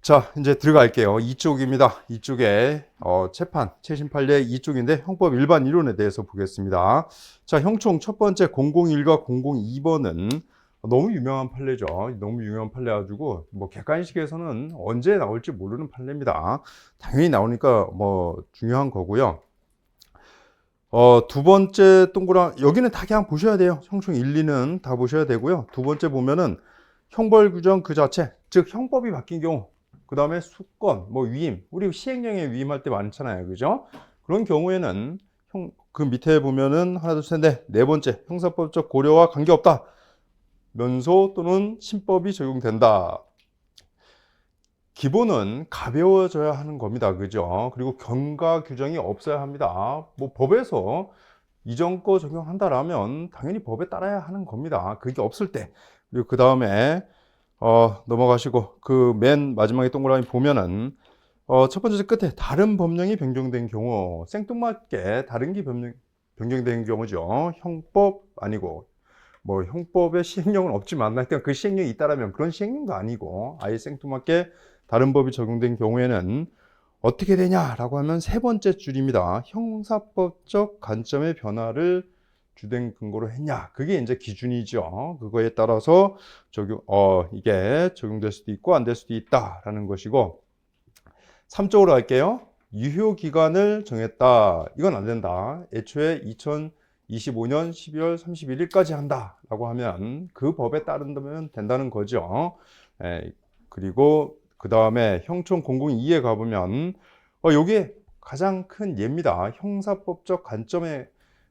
자, 이제 들어갈게요. 이쪽입니다. 이쪽에 재판, 최신 판례 이쪽인데 형법 일반 이론에 대해서 보겠습니다. 자, 형총 첫 번째 001과 002번은 너무 유명한 판례죠. 너무 유명한 판례 가지고 뭐 객관식에서는 언제 나올지 모르는 판례입니다. 당연히 나오니까 뭐 중요한 거고요. 두 번째 동그란 여기는 다 그냥 보셔야 돼요. 형총 1, 2는 다 보셔야 되고요. 두 번째 보면은 형벌 규정 그 자체, 즉 형법이 바뀐 경우, 그 다음에 수권, 뭐 위임, 우리 시행령에 위임할 때 많잖아요, 그죠? 그런 경우에는 그 밑에 보면은 하나, 둘, 셋, 넷, 네 번째 형사법적 고려와 관계없다. 면소 또는 신법이 적용된다. 기본은 가벼워져야 하는 겁니다, 그죠? 그리고 경과 규정이 없어야 합니다. 뭐 법에서 이전 거 적용한다라면 당연히 법에 따라야 하는 겁니다. 그게 없을 때. 그리고 그 다음에 넘어가시고 그 맨 마지막에 동그라미 보면은 첫 번째 끝에 다른 법령이 변경된 경우 생뚱맞게 다른 게 변경된 경우죠. 형법 아니고 뭐 형법의 시행령은 없지만 하여튼 그 시행령이 있다라면 그런 시행령도 아니고 아예 생뚱맞게 다른 법이 적용된 경우에는 어떻게 되냐라고 하면 세 번째 줄입니다. 형사법적 관점의 변화를 주된 근거로 했냐. 그게 이제 기준이죠. 그거에 따라서 이게 적용될 수도 있고 안 될 수도 있다라는 것이고 3쪽으로 할게요. 유효 기간을 정했다. 이건 안 된다. 애초에 2025년 12월 31일까지 한다라고 하면 그 법에 따른다면 된다는 거죠. 그리고 그 다음에 형총 002에 가보면 요게 가장 큰 예입니다. 형사법적 관점에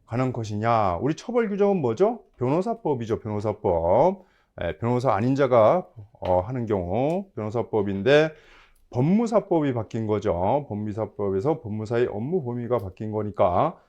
관한 것이냐. 우리 처벌 규정은 뭐죠? 변호사법이죠. 변호사법. 변호사 아닌 자가 하는 경우 변호사법인데 법무사법이 바뀐 거죠. 법무사법에서 법무사의 업무 범위가 바뀐 거니까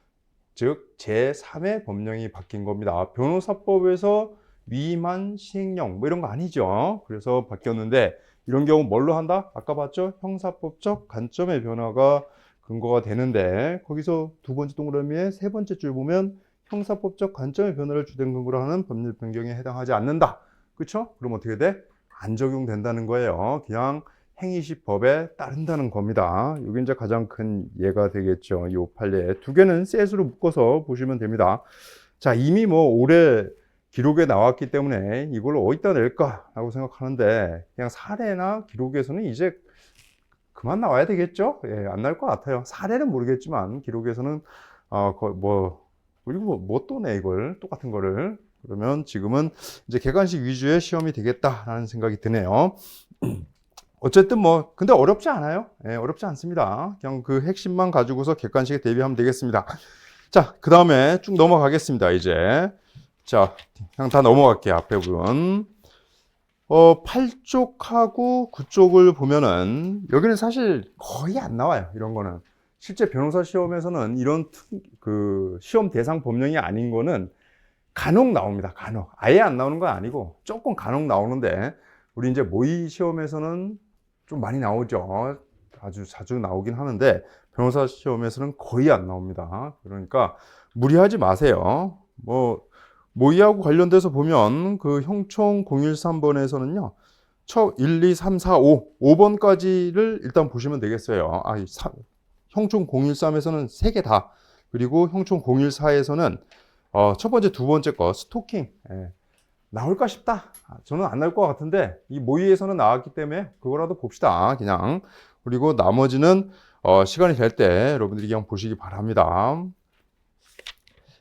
즉 제3의 법령이 바뀐 겁니다. 변호사법에서 위임한 시행령 뭐 이런 거 아니죠. 그래서 바뀌었는데 이런 경우 뭘로 한다? 아까 봤죠? 형사법적 관점의 변화가 근거가 되는데 거기서 두 번째 동그라미에 세 번째 줄 보면 형사법적 관점의 변화를 주된 근거로 하는 법률 변경에 해당하지 않는다. 그렇죠? 그럼 어떻게 돼? 안 적용된다는 거예요. 그냥 행위시법에 따른다는 겁니다. 이게 이제 가장 큰 예가 되겠죠. 이 판례 두 개는 셋으로 묶어서 보시면 됩니다. 자, 이미 뭐 올해 기록에 나왔기 때문에 이걸 어디다 낼까라고 생각하는데 그냥 사례나 기록에서는 이제 그만 나와야 되겠죠? 예, 안 나올 것 같아요. 사례는 모르겠지만 기록에서는 그리고 뭐 또 내 이걸 똑같은 거를 그러면 지금은 이제 객관식 위주의 시험이 되겠다라는 생각이 드네요. 어쨌든 뭐 근데 어렵지 않아요. 예, 어렵지 않습니다. 그냥 그 핵심만 가지고서 객관식에 대비하면 되겠습니다. 자, 그 다음에 쭉 넘어가겠습니다. 이제 자, 그냥 다 넘어갈게요. 앞에 부분 8쪽하고 9쪽을 보면은 여기는 사실 거의 안 나와요. 이런 거는 실제 변호사 시험에서는 이런 그 시험 대상 법령이 아닌 거는 간혹 나옵니다. 간혹 아예 안 나오는 건 아니고 조금 간혹 나오는데 우리 이제 모의 시험에서는 좀 많이 나오죠. 아주 자주 나오긴 하는데 변호사 시험에서는 거의 안 나옵니다. 그러니까 무리하지 마세요. 뭐 모의하고 관련돼서 보면 그 형총 013번에서는요. 1, 2, 3, 4, 5, 5번까지를 일단 보시면 되겠어요. 형총 013에서는 3개 다. 그리고 형총 014에서는 첫 번째, 두 번째 거 스토킹. 나올까 싶다. 저는 안 나올 것 같은데 이 모의에서는 나왔기 때문에 그거라도 봅시다. 그냥. 그리고 나머지는 시간이 될 때 여러분들이 그냥 보시기 바랍니다.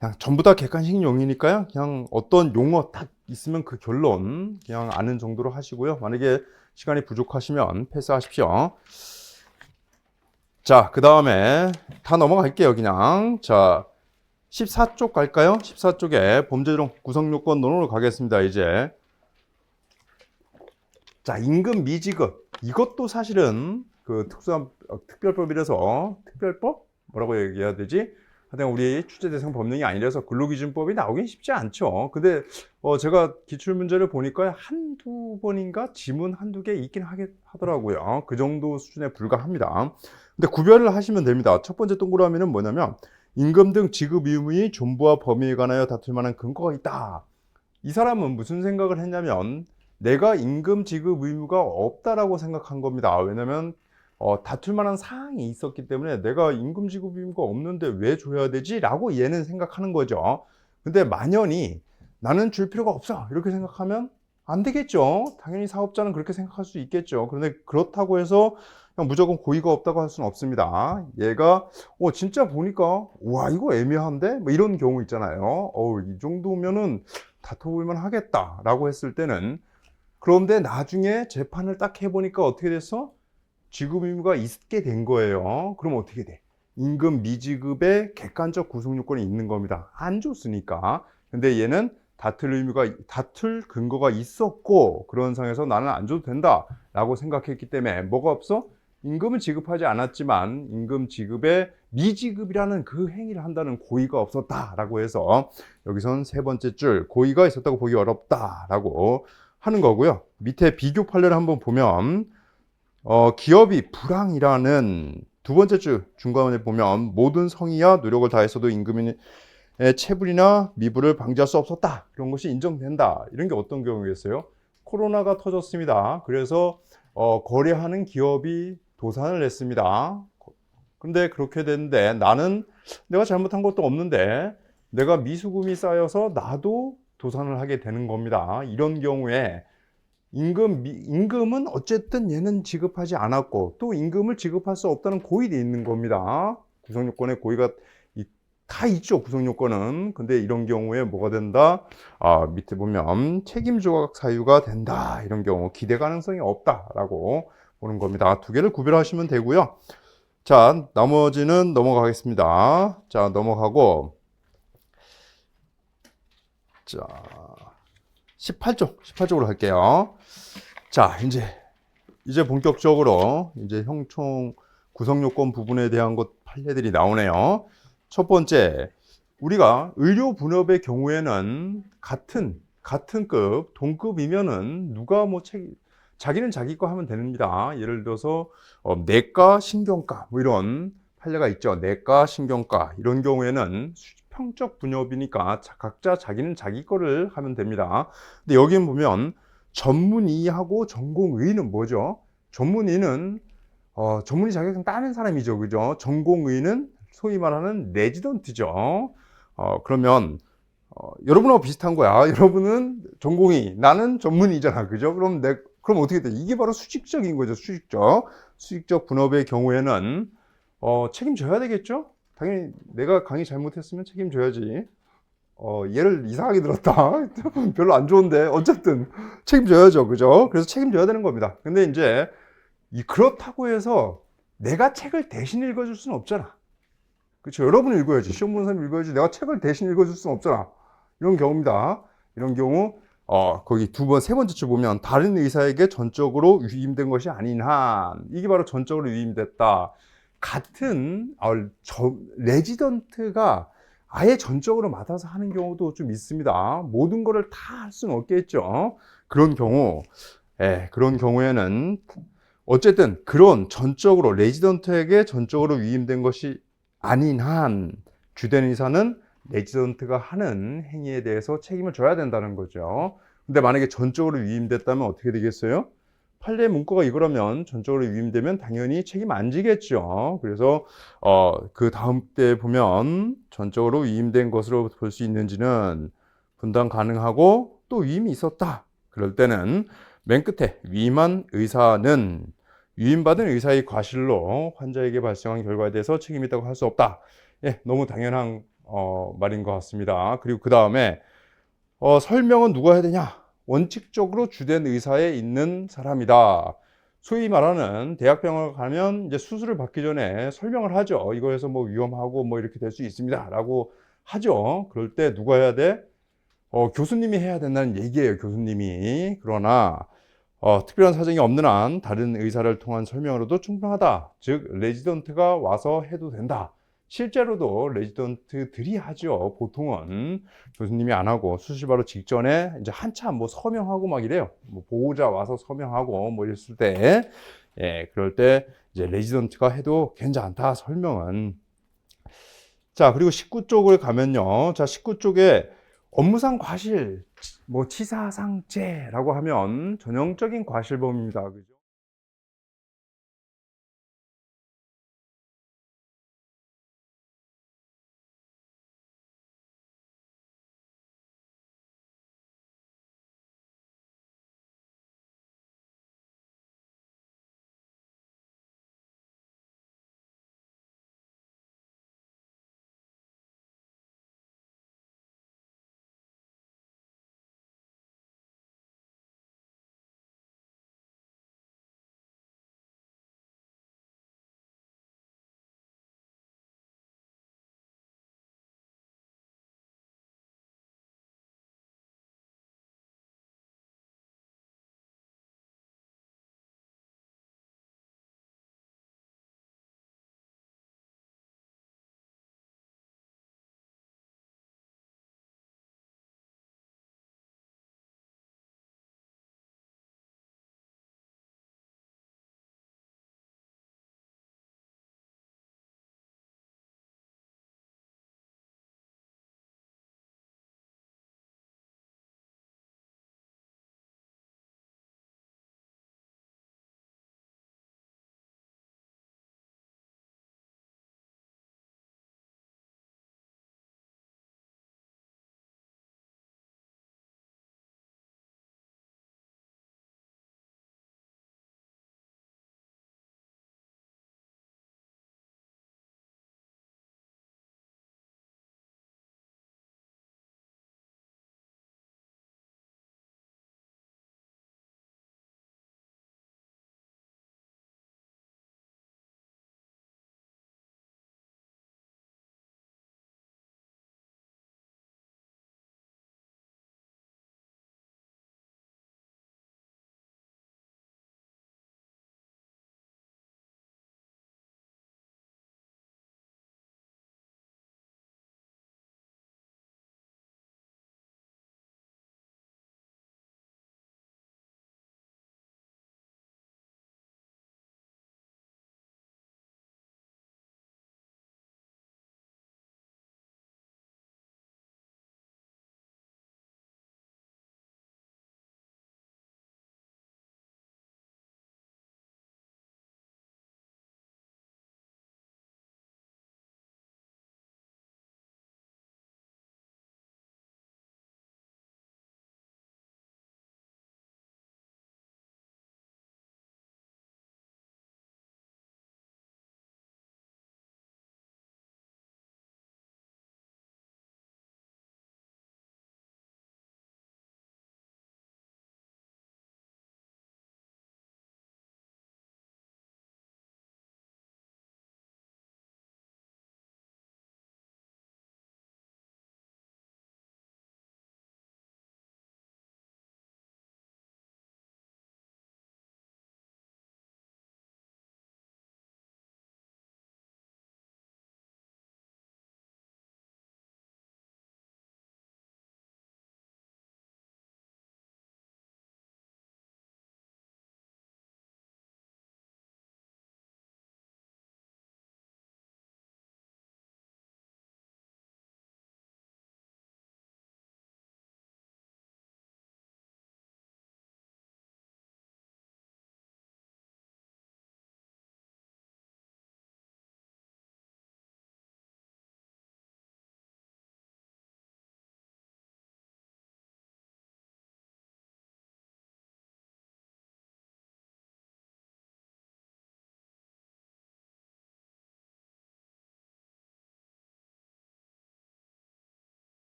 그냥 전부 다 객관식용이니까요. 그냥 어떤 용어 딱 있으면 그 결론 그냥 아는 정도로 하시고요. 만약에 시간이 부족하시면 패스하십시오. 자, 그 다음에 다 넘어갈게요. 그냥. 자, 14쪽 갈까요? 14쪽에 범죄적 구성요건론으로 가겠습니다. 이제. 자, 임금 미지급. 이것도 사실은 그 특별법이라서 특별법? 뭐라고 얘기해야 되지? 하여튼 우리 출제 대상 법령이 아니라서 근로기준법이 나오긴 쉽지 않죠. 근데 제가 기출문제를 보니까 한두 번인가 지문 한두 개 있긴 하더라고요. 그 정도 수준에 불과합니다. 근데 구별을 하시면 됩니다. 첫 번째 동그라미는 뭐냐면 임금 등 지급 의무의 존부와 범위에 관하여 다툴 만한 근거가 있다. 이 사람은 무슨 생각을 했냐면 내가 임금 지급 의무가 없다라고 생각한 겁니다. 왜냐면 다툴 만한 사항이 있었기 때문에 '내가 임금 지급 의무가 없는데 왜 줘야 되지?' 라고 얘는 생각하는 거죠. 근데 만연히 '나는 줄 필요가 없어.' 이렇게 생각하면 안 되겠죠. 당연히 사업자는 그렇게 생각할 수 있겠죠. 그런데 그렇다고 해서 그냥 무조건 고의가 없다고 할 수는 없습니다. 얘가 진짜 보니까 '와 이거 애매한데?' 뭐 이런 경우 있잖아요. '이 정도면은 다퉈 볼 만하겠다.'라고 했을 때는, 그런데 나중에 재판을 딱 해 보니까 어떻게 됐어? 지급 의무가 있게 된 거예요. 그럼 어떻게 돼? 임금 미지급의 객관적 구속 요건이 있는 겁니다. 안 줬으니까. 근데 얘는 다툴 근거가 있었고, 그런 상황에서 나는 안 줘도 된다라고 생각했기 때문에 뭐가 없어? 임금은 지급하지 않았지만 임금 지급의 미지급이라는 그 행위를 한다는 고의가 없었다라고 해서 여기선 세 번째 줄 고의가 있었다고 보기 어렵다라고 하는 거고요. 밑에 비교 판례를 한번 보면 기업이 불황이라는 두 번째 줄 중간에 보면 모든 성의와 노력을 다했어도 임금의 체불이나 미불을 방지할 수 없었다. 그런 것이 인정된다. 이런 게 어떤 경우겠어요? 코로나가 터졌습니다. 그래서 거래하는 기업이 도산을 냈습니다. 근데 그렇게 됐는데 나는 내가 잘못한 것도 없는데 내가 미수금이 쌓여서 나도 도산을 하게 되는 겁니다. 이런 경우에 임금은 어쨌든 얘는 지급하지 않았고 또 임금을 지급할 수 없다는 고의돼 있는 겁니다. 구성요건에 고의가 다 있죠, 구성요건은. 근데 이런 경우에 뭐가 된다? 밑에 보면 책임 조각 사유가 된다. 이런 경우 기대 가능성이 없다라고 보는 겁니다. 두 개를 구별하시면 되고요. 자, 나머지는 넘어가겠습니다. 자, 넘어가고 자, 18쪽으로 할게요. 자, 이제 본격적으로 이제 형총 구성요건 부분에 대한 것 판례들이 나오네요. 첫 번째, 우리가 의료 분업의 경우에는 같은 급, 동급이면은 누가 자기는 자기 거 하면 됩니다. 예를 들어서 내과, 신경과 뭐 이런 판례가 있죠. 내과, 신경과 이런 경우에는 수평적 분업이니까 각자 자기는 자기 거를 하면 됩니다. 근데 여기는 보면 전문의하고 전공의는 뭐죠? 전문의는 전문의 자격증 따는 사람이죠, 그죠? 전공의는 소위 말하는 레지던트죠. 그러면 여러분하고 비슷한 거야. 여러분은 전공의, 나는 전문의잖아, 그죠? 그럼 어떻게 돼? 이게 바로 수직적인 거죠, 수직적 분업의 경우에는 책임져야 되겠죠? 당연히 내가 강의 잘못했으면 책임져야지. 얘를 이상하게 들었다. 별로 안 좋은데 어쨌든 책임져야죠, 그죠? 그래서 책임져야 되는 겁니다. 근데 이제 그렇다고 해서 내가 책을 대신 읽어줄 수는 없잖아. 그렇죠? 여러분이 읽어야지. 시험 보는 사람이 읽어야지. 내가 책을 대신 읽어줄 수는 없잖아. 이런 경우입니다. 이런 경우 거기 세 번째 줄 보면 다른 의사에게 전적으로 위임된 것이 아닌 한, 이게 바로 전적으로 위임됐다. 같은 레지던트가 아예 전적으로 맡아서 하는 경우도 좀 있습니다. 모든 거를 다 할 수는 없겠죠. 그런 경우에는 어쨌든 그런 전적으로 레지던트에게 전적으로 위임된 것이 아닌 한 주된 의사는 레지던트가 하는 행위에 대해서 책임을 져야 된다는 거죠. 근데 만약에 전적으로 위임됐다면 어떻게 되겠어요? 판례 문구가 이거라면 전적으로 위임되면 당연히 책임 안 지겠죠. 그래서 그 다음 때 보면 전적으로 위임된 것으로 볼 수 있는지는 분당 가능하고 또 위임이 있었다. 그럴 때는 맨 끝에 위임한 의사는 위임받은 의사의 과실로 환자에게 발생한 결과에 대해서 책임이 있다고 할 수 없다. 예, 너무 당연한 말인 것 같습니다. 그리고 그 다음에 설명은 누가 해야 되냐? 원칙적으로 주된 의사에 있는 사람이다. 소위 말하는 대학병원을 가면 이제 수술을 받기 전에 설명을 하죠. 이거에서 뭐 위험하고 뭐 이렇게 될 수 있습니다라고 하죠. 그럴 때 누가 해야 돼? 교수님이 해야 된다는 얘기예요, 교수님이. 그러나 특별한 사정이 없는 한 다른 의사를 통한 설명으로도 충분하다. 즉 레지던트가 와서 해도 된다. 실제로도 레지던트들이 하죠. 보통은 교수님이 안 하고 수술 바로 직전에 이제 한참 뭐 서명하고 막 이래요. 뭐 보호자 와서 서명하고 뭐 이랬을 때, 그럴 때 이제 레지던트가 해도 괜찮다, 설명은. 자, 그리고 19쪽을 가면요. 자, 19쪽에 업무상 과실, 뭐 치사상죄라고 하면 전형적인 과실범입니다. 그죠?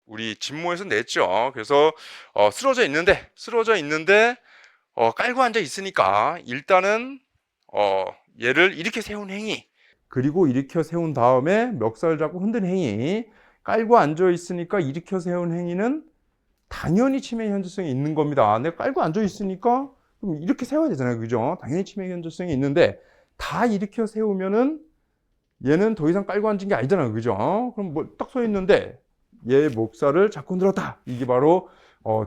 우리 진모에서 냈죠. 그래서 쓰러져 있는데 깔고 앉아 있으니까 일단은 얘를 일으켜 세운 행위, 그리고 일으켜 세운 다음에 멱살 잡고 흔든 행위, 깔고 앉아 있으니까 일으켜 세운 행위는 당연히 치매 현저성이 있는 겁니다. 내가 깔고 앉아 있으니까 그럼 이렇게 세워야 되잖아요. 그죠? 당연히 치매 현저성이 있는데 다 일으켜 세우면은 얘는 더 이상 깔고 앉은 게 아니잖아요. 그죠? 그럼 뭐 딱 서 있는데 얘 목살을 잡고 들었다. 이게 바로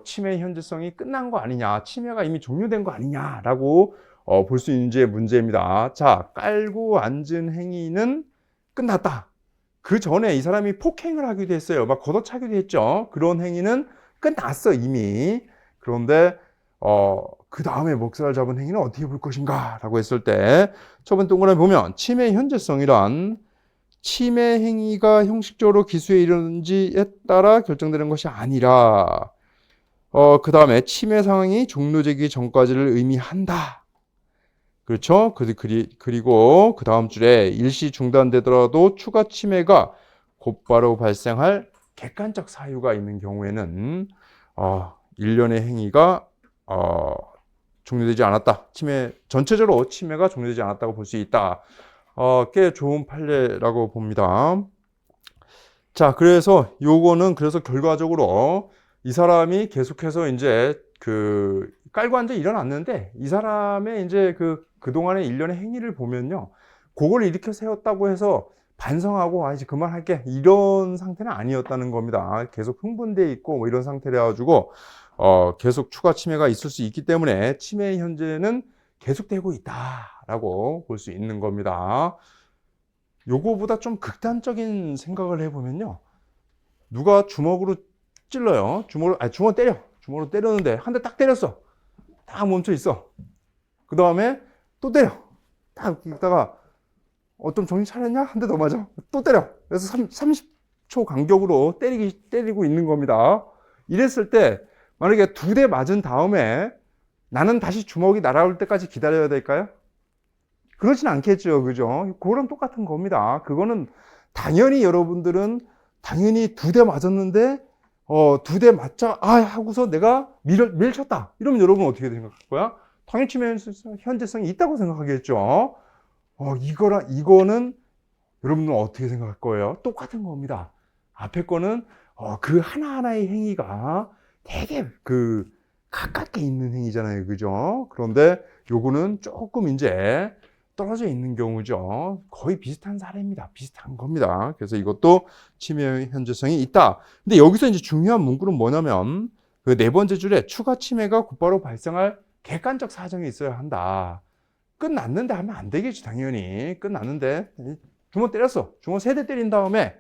치매 현저성이 끝난 거 아니냐, 치매가 이미 종료된 거 아니냐라고 볼 수 있는 문제입니다. 자, 깔고 앉은 행위는 끝났다. 그 전에 이 사람이 폭행을 하기도 했어요. 막 걷어차기도 했죠. 그런 행위는 끝났어 이미. 그런데 그 다음에 목살을 잡은 행위는 어떻게 볼 것인가 라고 했을 때 첫 번째 동그라미 보면 치매 현저성이란 치매 행위가 형식적으로 기수에 이르는지에 따라 결정되는 것이 아니라 그 다음에 치매 상황이 종료되기 전까지를 의미한다. 그렇죠? 그리고 그 다음 줄에 일시 중단되더라도 추가 치매가 곧바로 발생할 객관적 사유가 있는 경우에는 일련의 행위가 종료되지 않았다. 전체적으로 치매가 종료되지 않았다고 볼 수 있다. 꽤 좋은 판례라고 봅니다. 자, 그래서 요거는 그래서 결과적으로 이 사람이 계속해서 이제 깔고 앉아 일어났는데 이 사람의 이제 그동안의 일련의 행위를 보면요. 그걸 일으켜 세웠다고 해서 반성하고 이제 그만할게 이런 상태는 아니었다는 겁니다. 계속 흥분돼 있고 뭐 이런 상태라 가지고 계속 추가 치매가 있을 수 있기 때문에 치매 현재는 계속되고 있다라고 볼 수 있는 겁니다. 요거보다 좀 극단적인 생각을 해보면요. 누가 주먹으로 찔러요. 주먹으로 때려. 주먹으로 때렸는데 한 대 딱 때렸어. 딱 멈춰 있어. 그 다음에 또 때려. 딱 있다가 좀 정신 차렸냐? 한 대 더 맞아. 또 때려. 그래서 30초 간격으로 때리고 있는 겁니다. 이랬을 때 만약에 2대 맞은 다음에 나는 다시 주먹이 날아올 때까지 기다려야 될까요? 그러진 않겠죠. 그죠? 그거랑 똑같은 겁니다. 그거는 당연히 여러분들은 당연히 2대 맞았는데 2대 맞자 하고서 내가 밀쳤다. 이러면 여러분 어떻게 생각할 거야? 당연히 치매 현재성이 있다고 생각하겠죠. 이거는 여러분은 어떻게 생각할 거예요? 똑같은 겁니다. 앞에 거는 그 하나하나의 행위가 되게 가깝게 있는 행위잖아요. 그죠? 그런데 요거는 조금 이제 떨어져 있는 경우죠. 거의 비슷한 사례입니다. 비슷한 겁니다. 그래서 이것도 치매 현저성이 있다. 근데 여기서 이제 중요한 문구는 뭐냐면 그 네 번째 줄에 추가 치매가 곧바로 발생할 객관적 사정이 있어야 한다. 끝났는데 하면 안 되겠지, 당연히. 끝났는데 주먹 때렸어. 주먹 3대 때린 다음에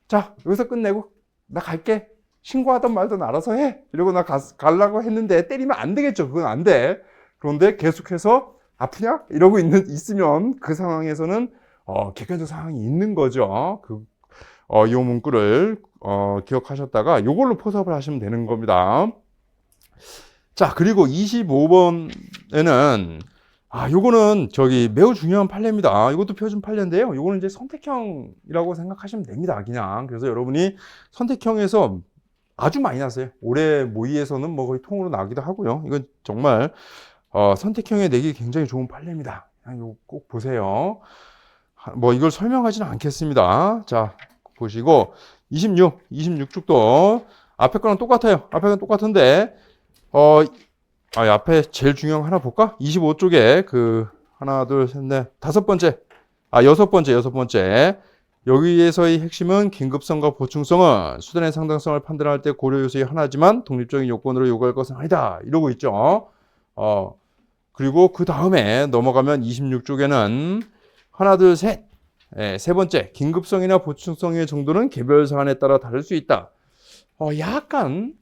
자, 여기서 끝내고 나 갈게. 신고하던 말든 알아서 해. 이러고 나 가려고 했는데 때리면 안 되겠죠. 그건 안 돼. 그런데 계속해서 아프냐? 이러고 있으면 그 상황에서는 객관적 상황이 있는 거죠. 이 문구를 기억하셨다가 이걸로 포섭을 하시면 되는 겁니다. 자, 그리고 25번에는 요거는 매우 중요한 판례입니다. 이것도 표준 판례인데요. 요거는 이제 선택형이라고 생각하시면 됩니다. 그냥. 그래서 여러분이 선택형에서 아주 많이 났어요. 올해 모의에서는 뭐 거의 통으로 나기도 하고요. 이건 정말 선택형에 내기 굉장히 좋은 판례입니다. 이거 꼭 보세요. 뭐 이걸 설명하지는 않겠습니다. 자, 보시고 26쪽도 앞에 거랑 똑같아요. 앞에 건 똑같은데 앞에 제일 중요한 거 하나 볼까? 25쪽에 하나, 둘, 셋, 넷, 여섯 번째. 여기에서의 핵심은 긴급성과 보충성은 수단의 상당성을 판단할 때 고려 요소의 하나지만 독립적인 요건으로 요구할 것은 아니다. 이러고 있죠. 그리고 그 다음에 넘어가면 26쪽에는 하나, 둘, 셋. 세 번째, 긴급성이나 보충성의 정도는 개별 사안에 따라 다를 수 있다. 약간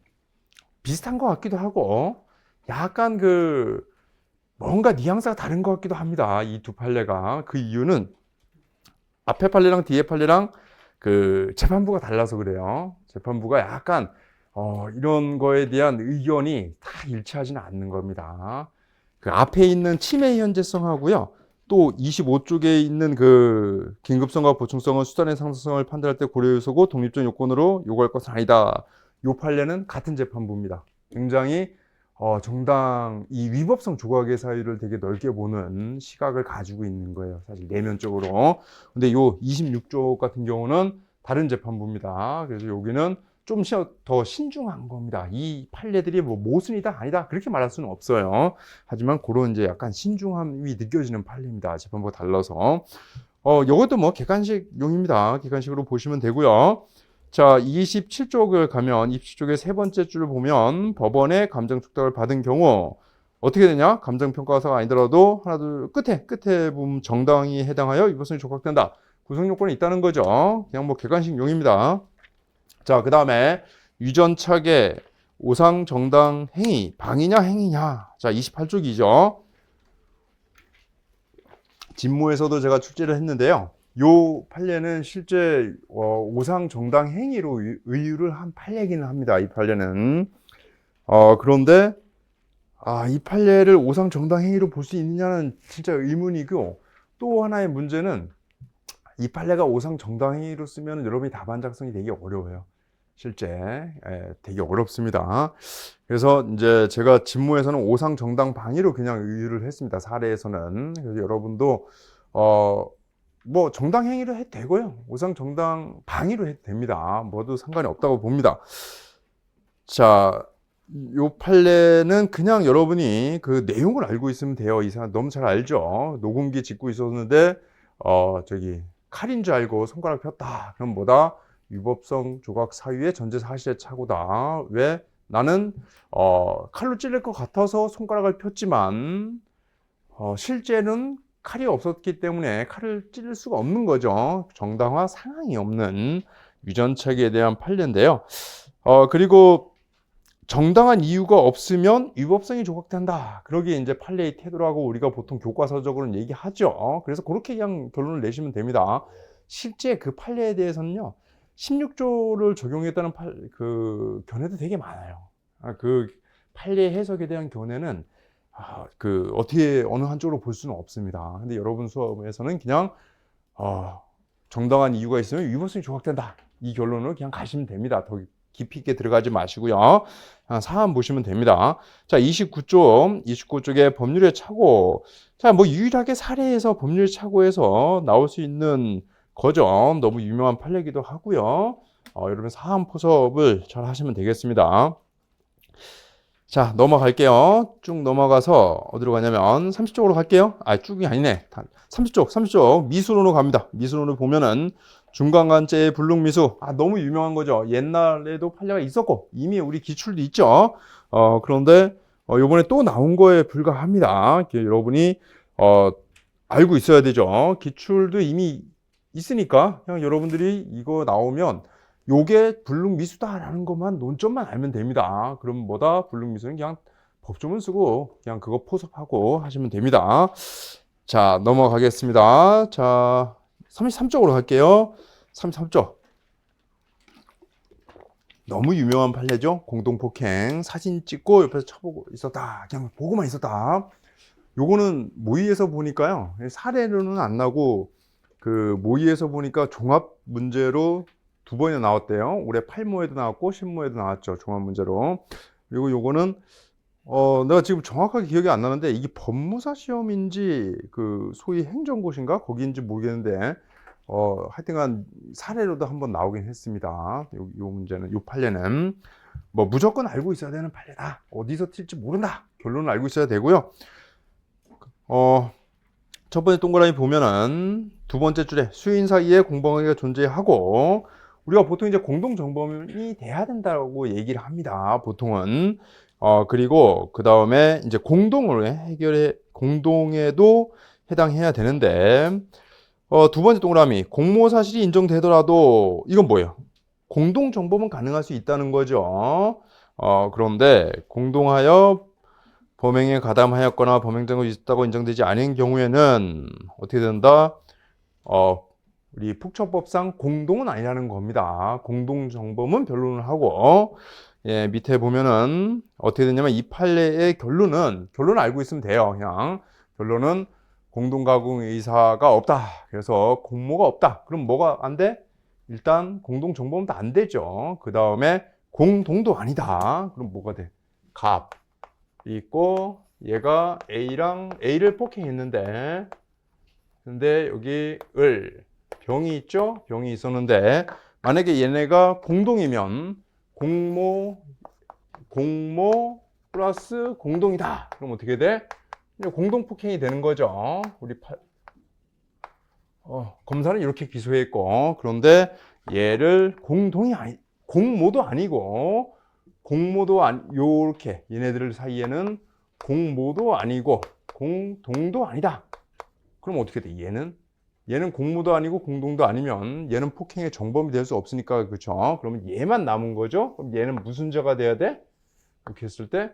비슷한 것 같기도 하고, 약간 뭔가 뉘앙스가 다른 것 같기도 합니다. 이 두 판례가. 그 이유는 앞에 판례랑 뒤에 판례랑 재판부가 달라서 그래요. 재판부가 약간 이런 거에 대한 의견이 다 일치하지는 않는 겁니다. 그 앞에 있는 치매 현재성하고요. 또 25쪽에 있는 그 긴급성과 보충성은 수단의 상승성을 판단할 때 고려 요소고 독립적 요건으로 요구할 것은 아니다. 요 판례는 같은 재판부입니다. 굉장히 정당 이 위법성 조각의 사유를 되게 넓게 보는 시각을 가지고 있는 거예요. 사실 내면적으로. 근데 요 26쪽 같은 경우는 다른 재판부입니다. 그래서 여기는 좀 더 신중한 겁니다. 이 판례들이 뭐 모순이다 아니다 그렇게 말할 수는 없어요. 하지만 그런 이제 약간 신중함이 느껴지는 판례입니다. 재판부가 달라서. 이것도 뭐 객관식용입니다. 객관식으로 보시면 되고요. 자, 27쪽을 가면 27쪽의 세 번째 줄을 보면 법원의 감정 촉탁을 받은 경우 어떻게 되냐? 감정평가사가 아니더라도 하나 둘 끝에 보면 정당히 해당하여 위법성이 조각된다. 구성요건이 있다는 거죠. 그냥 뭐 객관식용입니다. 자, 그 다음에 유전착의 오상정당 행위, 방이냐 행위냐. 자, 28쪽이죠. 진모에서도 제가 출제를 했는데요. 요 판례는 실제 오상정당 행위로 의유를 한 판례기는 합니다. 이 판례는. 그런데 이 판례를 오상정당 행위로 볼 수 있느냐는 진짜 의문이고, 또 하나의 문제는 이 판례가 오상정당 행위로 쓰면 여러분이 답안 작성이 되게 어려워요. 실제 되게 어렵습니다. 그래서 이제 제가 진모에서는 오상정당 방위로 그냥 의유를 했습니다. 사례에서는. 그래서 여러분도 뭐 정당 행위로 해도 되고요. 오상정당 방위로 해도 됩니다. 뭐도 상관이 없다고 봅니다. 자, 요 판례는 그냥 여러분이 그 내용을 알고 있으면 돼요. 이 사람 너무 잘 알죠. 녹음기 짚고 있었는데 칼인 줄 알고 손가락 폈다. 그럼 뭐다? 위법성 조각 사유의 전제 사실의 착오다. 왜? 나는 칼로 찔릴 것 같아서 손가락을 폈지만 실제는 칼이 없었기 때문에 칼을 찔릴 수가 없는 거죠. 정당화 상황이 없는 유전착에 대한 판례인데요. 그리고 정당한 이유가 없으면 위법성이 조각된다. 그러기에 이제 판례의 태도라고 우리가 보통 교과서적으로는 얘기하죠. 그래서 그렇게 그냥 결론을 내시면 됩니다. 실제 그 판례에 대해서는요, 16조를 적용했다는 그 견해도 되게 많아요. 그 판례 해석에 대한 견해는 그 어떻게 어느 한쪽으로 볼 수는 없습니다. 근데 여러분 수업에서는 그냥 정당한 이유가 있으면 위법성이 조각된다. 이 결론을 그냥 가시면 됩니다. 더 깊이 있게 들어가지 마시고요. 사안 보시면 됩니다. 자, 29쪽에 법률의 착오. 자, 뭐 유일하게 사례에서 법률 착오에서 나올 수 있는 거죠. 너무 유명한 판례기도 하고요. 여러분 사안 포섭을 잘 하시면 되겠습니다. 자, 넘어갈게요. 쭉 넘어가서 어디로 가냐면 30쪽으로 갈게요. 쭉이 아니네. 30쪽 미술론으로 갑니다. 미술론을 보면은 중간관제의 불능미수. 너무 유명한 거죠. 옛날에도 판례가 있었고 이미 우리 기출도 있죠. 그런데 요번에 또 나온 거에 불과합니다. 여러분이 알고 있어야 되죠. 기출도 이미 있으니까 그냥 여러분들이 이거 나오면 요게 불능미수다라는 것만 논점만 알면 됩니다. 그럼 뭐다? 불능미수는 그냥 법조문 쓰고 그냥 그거 포섭하고 하시면 됩니다. 자, 넘어가겠습니다. 자, 33쪽으로 갈게요. 33쪽. 너무 유명한 판례죠. 공동폭행. 사진 찍고 옆에서 쳐보고 있었다. 그냥 보고만 있었다. 요거는 모의에서 보니까요. 사례로는 안 나고 그 모의에서 보니까 종합 문제로 2번이나 나왔대요. 올해 8모에도 나왔고 10모에도 나왔죠. 종합 문제로. 그리고 요거는 내가 지금 정확하게 기억이 안 나는데 이게 법무사 시험인지 그 소위 행정고시인가 거기인지 모르겠는데 하여튼간 사례로도 한번 나오긴 했습니다. 요 문제는 요 판례는 뭐 무조건 알고 있어야 되는 판례다. 어디서 튈지 모른다. 결론을 알고 있어야 되고요. 첫 번째 동그라미 보면은 두 번째 줄에 수인 사이에 공범관계가 존재하고 우리가 보통 이제 공동정범이 돼야 된다고 얘기를 합니다. 보통은. 그리고 그 다음에 이제 공동에도 해당해야 되는데, 두 번째 동그라미, 공모 사실이 인정되더라도, 이건 뭐예요? 공동정범은 가능할 수 있다는 거죠. 그런데, 공동하여 범행에 가담하였거나 범행 증거가 있다고 인정되지 않은 경우에는, 어떻게 된다? 우리 폭처법상 공동은 아니라는 겁니다. 공동정범은 변론을 하고, 밑에 보면은 어떻게 되냐면 이 판례의 결론을 알고 있으면 돼요. 그냥 결론은 공동가공 의사가 없다. 그래서 공모가 없다. 그럼 뭐가 안 돼? 일단 공동정범도 안 되죠. 그 다음에 공동도 아니다. 그럼 뭐가 돼? 갑이 있고 얘가 A를 폭행했는데 근데 여기 병이 있죠? 병이 있었는데 만약에 얘네가 공동이면 공모 플러스 공동이다. 그럼 어떻게 돼? 공동 폭행이 되는 거죠. 검사는 이렇게 기소했고 그런데 얘를 공모도 아니고 요렇게 얘네들 사이에는 공모도 아니고 공동도 아니다. 그럼 어떻게 돼? 얘는 공모도 아니고 공동도 아니면 얘는 폭행의 정범이 될 수 없으니까 그렇죠. 그러면 얘만 남은 거죠. 그럼 얘는 무슨 죄가 돼야 돼? 이렇게 했을 때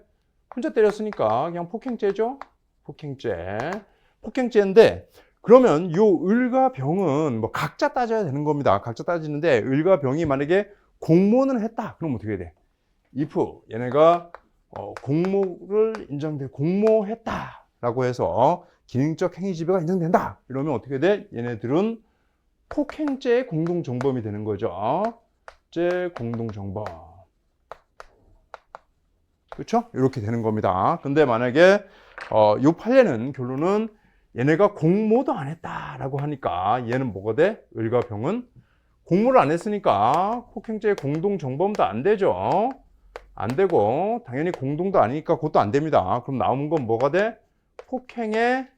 혼자 때렸으니까 그냥 폭행죄죠. 폭행죄인데 그러면 요 을과 병은 뭐 각자 따져야 되는 겁니다. 각자 따지는데 을과 병이 만약에 공모는 했다. 그럼 어떻게 돼? if 얘네가 공모했다라고 해서 기능적 행위 지배가 인정된다. 이러면 어떻게 돼? 얘네들은 폭행죄의 공동정범이 되는 거죠. 공동정범. 그렇죠? 이렇게 되는 겁니다. 근데 만약에 요 판례는 결론은 얘네가 공모도 안 했다라고 하니까 얘는 뭐가 돼? 을과 병은 공모를 안 했으니까 폭행죄의 공동정범도 안 되죠. 안 되고 당연히 공동도 아니니까 그것도 안 됩니다. 그럼 나오는 건 뭐가 돼? 폭행의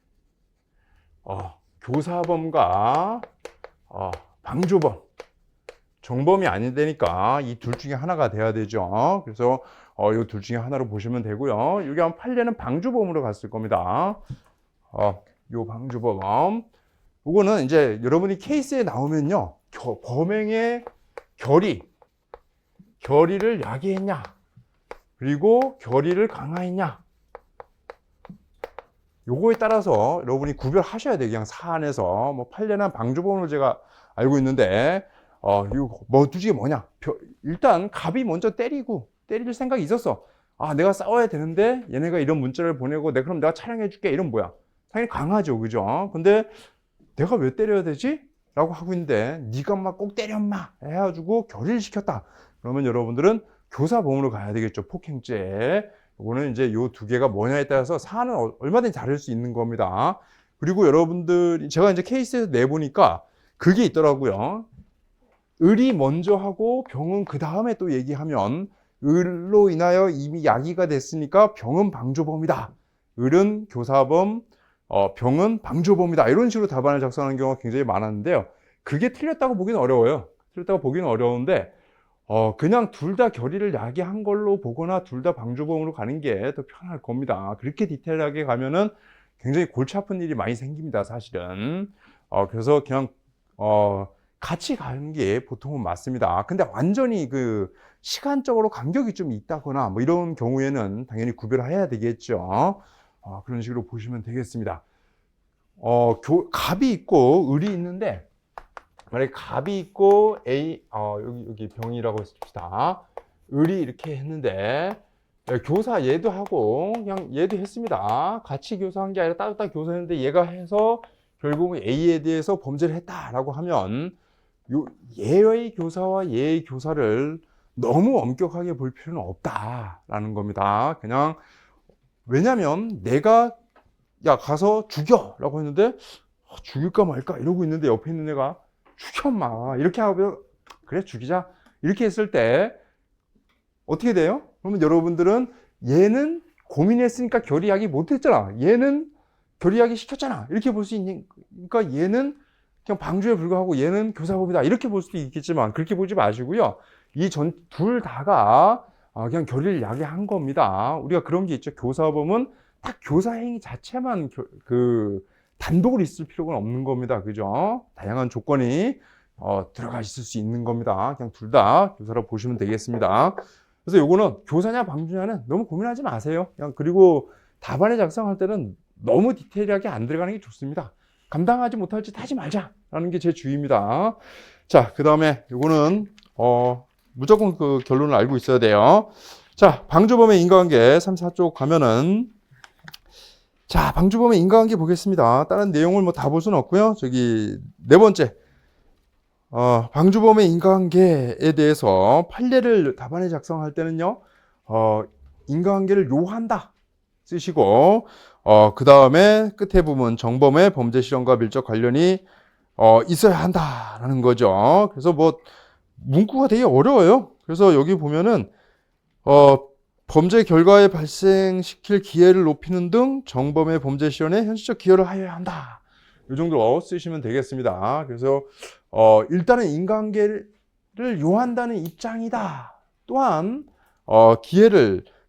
교사범과 방조범 정범이 아니 되니까 이 둘 중에 하나가 돼야 되죠. 그래서 이 둘 중에 하나로 보시면 되고요. 여기 한 판례는 방조범으로 갔을 겁니다. 요 방조범. 이거는 이제 여러분이 케이스에 나오면요. 범행의 결의를 야기했냐, 그리고 결의를 강화했냐. 요거에 따라서 여러분이 구별하셔야 돼요. 그냥 사안에서. 뭐 판례나 방조범으로 제가 알고 있는데, 이거 둘 중에 뭐냐? 일단 갑이 먼저 때릴 생각이 있었어. 내가 싸워야 되는데 얘네가 이런 문자를 보내고 그럼 내가 촬영해 줄게. 이런 뭐야? 당연히 강하죠. 그죠? 근데 내가 왜 때려야 되지? 라고 하고 있는데 네가 막 꼭 때려 마 해가지고 결의를 시켰다. 그러면 여러분들은 교사범으로 가야 되겠죠. 폭행죄. 이거는 이제 요 두 개가 뭐냐에 따라서 사안은 얼마든지 다를 수 있는 겁니다. 그리고 여러분들 제가 이제 케이스에서 내보니까 그게 있더라고요. 을이 먼저 하고 병은 그 다음에 또 얘기하면 을로 인하여 이미 야기가 됐으니까 병은 방조범이다. 을은 교사범, 병은 방조범이다. 이런 식으로 답안을 작성하는 경우가 굉장히 많았는데요. 그게 틀렸다고 보기는 어려워요. 틀렸다고 보기는 어려운데 그냥 둘 다 결의를 야기한 걸로 보거나 둘 다 방조범으로 가는 게 더 편할 겁니다. 그렇게 디테일하게 가면은 굉장히 골치 아픈 일이 많이 생깁니다, 사실은. 그래서 그냥 같이 가는 게 보통은 맞습니다. 근데 완전히 그 시간적으로 간격이 좀 있다거나 뭐 이런 경우에는 당연히 구별해야 되겠죠. 그런 식으로 보시면 되겠습니다. 갑이 있고 을이 있는데 만약에 갑이 있고 여기 병이라고 했습니다. 을이 이렇게 했는데 교사 얘도 하고 그냥 얘도 했습니다. 같이 교사한 게 아니라 따로따로 교사했는데 얘가 해서 결국은 A에 대해서 범죄를 했다라고 하면 얘의 교사와 얘의 교사를 너무 엄격하게 볼 필요는 없다라는 겁니다. 그냥 왜냐면 내가 가서 죽여라고 했는데 죽일까 말까 이러고 있는데 옆에 있는 애가 죽여 마 이렇게 하고 그래 죽이자 이렇게 했을 때 어떻게 돼요? 그러면 여러분들은 얘는 고민했으니까 결의하기 못했잖아. 얘는 결의하기 시켰잖아. 이렇게 볼 수 있으니까 얘는 그냥 방조에 불과하고 얘는 교사범이다. 이렇게 볼 수도 있겠지만 그렇게 보지 마시고요. 이 둘 다가 그냥 결의를 야기한 겁니다. 우리가 그런 게 있죠. 교사범은 딱 교사 행위 자체만 단독으로 있을 필요가 없는 겁니다. 그죠? 다양한 조건이 들어가 있을 수 있는 겁니다. 그냥 둘 다 교사라고 보시면 되겠습니다. 그래서 요거는 교사냐 방조냐는 너무 고민하지 마세요. 그냥 그리고 답안에 작성할 때는 너무 디테일하게 안 들어가는 게 좋습니다. 감당하지 못할 짓 하지 말자라는 게 제 주의입니다. 자, 그 다음에 요거는 무조건 그 결론을 알고 있어야 돼요. 자, 방조범의 인과관계 3, 4쪽 가면은 자, 방주범의 인과관계 보겠습니다. 다른 내용을 뭐 다 볼 수는 없고요. 저기 네 번째, 방주범의 인과관계에 대해서 판례를 답안에 작성할 때는요, 인과관계를 요한다 쓰시고, 그 다음에 끝에 부분 정범의 범죄 실현과 밀접 관련이 있어야 한다라는 거죠. 그래서 뭐 문구가 되게 어려워요. 그래서 여기 보면은 범죄 결과에 발생시킬 기회를 높이는 등 정범의 범죄 실현에 현실적 기여를 하여야 한다. 이 정도로 쓰시면 되겠습니다. 그래서 일단은 인과관계를 요한다는 입장이다. 또한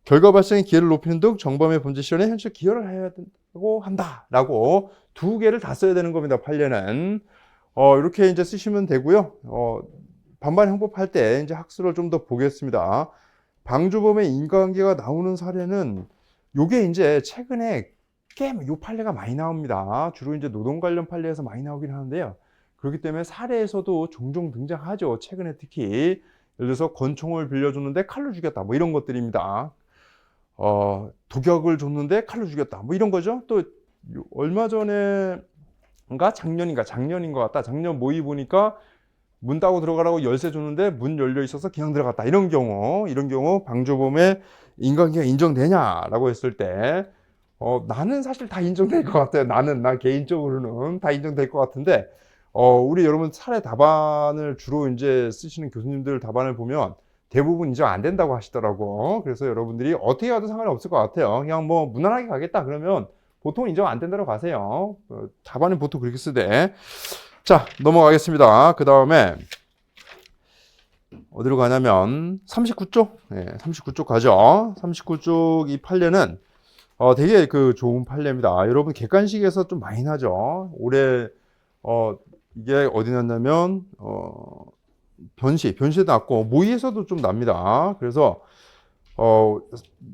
결과 발생의 기회를 높이는 등 정범의 범죄 실현에 현실적 기여를 해야 된다고 한다라고 두 개를 다 써야 되는 겁니다. 판례는 이렇게 이제 쓰시면 되고요. 반반 형법할 때 이제 학술을 좀 더 보겠습니다. 방주범의 인과관계가 나오는 사례는 요게 이제 최근에 꽤 요 판례가 많이 나옵니다. 주로 이제 노동 관련 판례에서 많이 나오긴 하는데요. 그렇기 때문에 사례에서도 종종 등장하죠. 최근에 특히 예를 들어서 권총을 빌려줬는데 칼로 죽였다. 뭐 이런 것들입니다. 독약을 줬는데 칼로 죽였다. 뭐 이런 거죠. 또 얼마 전에인가 작년인 것 같다. 작년 모의 보니까 문 따고 들어가라고 열쇠 줬는데 문 열려 있어서 그냥 들어갔다. 이런 경우 방조범의 인과관계가 인정되냐라고 했을 때 나는 사실 다 인정될 것 같아요. 나 개인적으로는 다 인정될 것 같은데 우리 여러분 사례 답안을 주로 이제 쓰시는 교수님들 답안을 보면 대부분 인정 안 된다고 하시더라고. 그래서 여러분들이 어떻게 가도 상관이 없을 것 같아요. 그냥 뭐 무난하게 가겠다 그러면 보통 인정 안 된다고 가세요. 답안은 보통 그렇게 쓰되. 자, 넘어가겠습니다. 그 다음에 어디로 가냐면 39쪽. 네, 39쪽 가죠. 39쪽 이 판례는 되게 그 좋은 판례입니다. 여러분 객관식에서 좀 많이 나죠. 올해 이게 어디 났냐면 변시에도 났고 모의에서도 좀 납니다. 그래서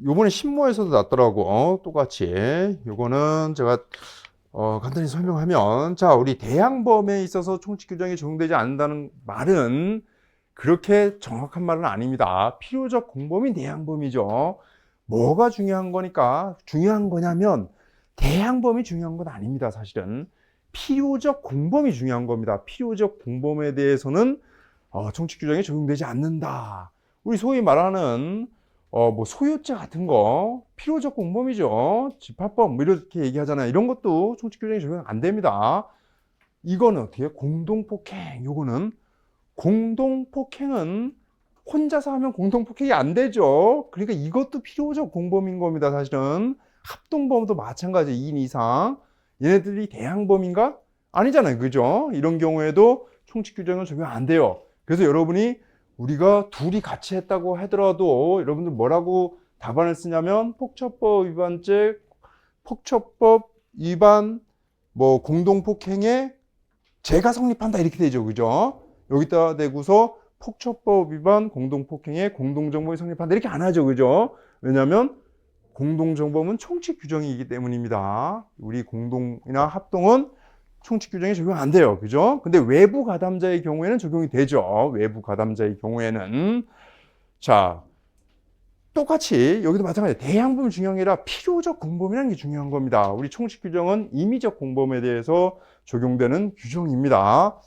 요번에 신모에서도 났더라고. 똑같이. 요거는 제가 간단히 설명하면, 자, 우리 대항범에 있어서 총칙 규정이 적용되지 않는다는 말은 그렇게 정확한 말은 아닙니다. 필요적 공범이 대항범이죠. 뭐가 중요한 거니까? 중요한 거냐면 대항범이 중요한 건 아닙니다. 사실은 필요적 공범이 중요한 겁니다. 필요적 공범에 대해서는 총칙 규정이 적용되지 않는다. 우리 소위 말하는 뭐 소유죄 같은 거 필요적 공범이죠. 집합범 뭐 이렇게 얘기하잖아요. 이런 것도 총칙 규정이 적용 안 됩니다. 이거는 어떻게 공동폭행. 요거는 공동폭행은 혼자서 하면 공동폭행이 안 되죠. 그러니까 이것도 필요적 공범인 겁니다. 사실은 합동범도 마찬가지 2인 이상. 얘네들이 대항범인가? 아니잖아요. 그죠? 이런 경우에도 총칙 규정은 적용 안 돼요. 그래서 여러분이 우리가 둘이 같이 했다고 하더라도 여러분들 뭐라고 답안을 쓰냐면 폭처법 위반 뭐 공동폭행에 죄가 성립한다 이렇게 되죠. 그죠? 여기다 대고서 폭처법 위반 공동폭행에 공동정범이 성립한다 이렇게 안 하죠. 그죠? 왜냐하면 공동정범은 총칙 규정이기 때문입니다. 우리 공동이나 합동은 총칙 규정이 적용 안 돼요. 그죠? 근데 외부 가담자의 경우에는 적용이 되죠. 외부 가담자의 경우에는. 자, 똑같이 여기도 마찬가지예요. 대항범이 중요한 게 아니라 필요적 공범이라는 게 중요한 겁니다. 우리 총칙 규정은 임의적 공범에 대해서 적용되는 규정입니다.